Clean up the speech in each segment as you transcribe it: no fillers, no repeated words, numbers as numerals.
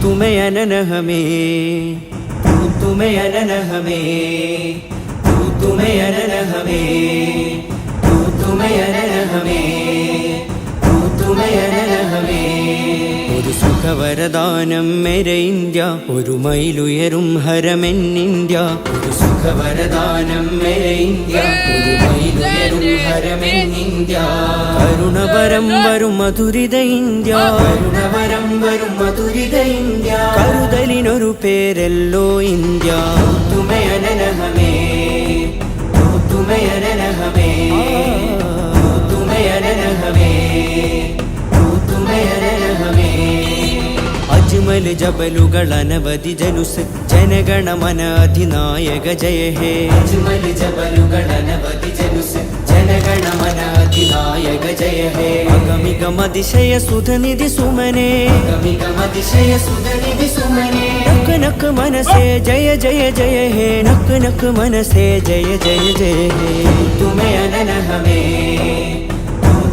तुम्हें अनन हमें, तुम्हें अनन हमें, तुम्हें अनन हमें, तुम्हें अनन हमें, तुम्हें अनन हमें। ഒരു സുഖവരദാനം മേരെ ഇന്ത്യ, ഒരു മൈലുയരും ഹരമെന്നിന്ത്യ. ഒരു സുഖവരദാനം മേരെ ഇന്ത്യ, ഒരു മൈലുയരും ഹരമെന്നിന്ത്യ. കരുണപരം വരും മധുരിത ഇന്ത്യ, കരുണപരം വരും മധുരിത ഇന്ത്യ. കരുതലിനൊരു പേരല്ലോ ഇന്ത്യ. തുമേ അനന ഹമേ, തുമേ അനന ഹമേ, തുമേ അനന ഹമേ, തുമേ അനന ഹമേ. അജ്മൽ ജബലുകൾ അനവധി ജനുസ്, ജനഗണമന അധിനായക ജയ ഹേ. അജ്മൽ ജബലുകൾ അനവധി ജനുസ്, ജനഗണമന അധിനായക ജയ ഹേ. അഗമികമതിശയ സുധനിധി സുമനേ, അഗമികമതിശയ സുധനിധി സുമനേ. നക്ക് നക്ക് മനസേ ജയ ജയ ജയ ഹേ, നക്ക് നക്ക് മനസേ ജയ ജയ ജയ ഹേ. തുമേ അനന ഹമേ,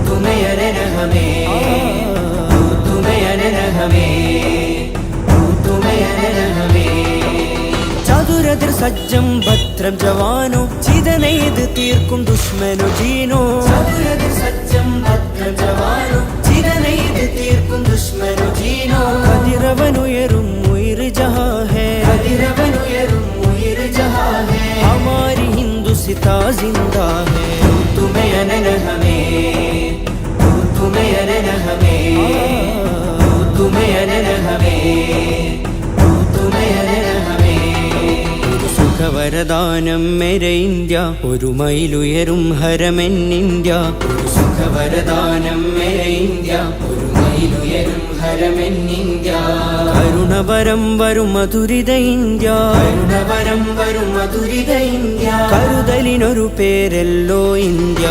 തുമേ അനന ഹമേ, തുമേ അനന ഹമേ, തുമേ അനന ഹമേ. ചതുരതിർ സജ്ജം ഭദ്രം ജവാനോ, ചിതനെയ്ത് തീർക്കും ദുഷ്മനു ജീനോ. ചതുരതിർ സജ്ജം ഭദ്രം ജവാനോ, ചിതനെയ്ത് തീർക്കും ദുഷ്മനു ജീനോ. കതിരവനുയരും ഉയിർ ജഹാ ഹേ, കതിരവനുയരും ഉയിർ ജഹാ ഹേ. ഹമാരി ഹിന്ദുസിതാ ജിന്ദാ ഹേ. തുമേ അനന ഹമേ, തുമേ അനന ഹമേ, തുമേ അനന ഹമേ, തുമേ അനന ഹമേ. ഒരു സുഖവരദാനം മേരെ ഇന്ത്യ, ഒരു മൈലുയരും ഹരമെന്നിന്ത്യ. ഒരു സുഖവരദാനം മേരെ ഇന്ത്യ, ഒരു മൈലുയരും ഹരമെന്നിന്ത്യ. കരുണപരം വരും മധുരിത ഇന്ത്യ, കരുണപരം വരും മധുരിത ഇന്ത്യ. കരുതലിനൊരു പേരല്ലോ ഇന്ത്യ.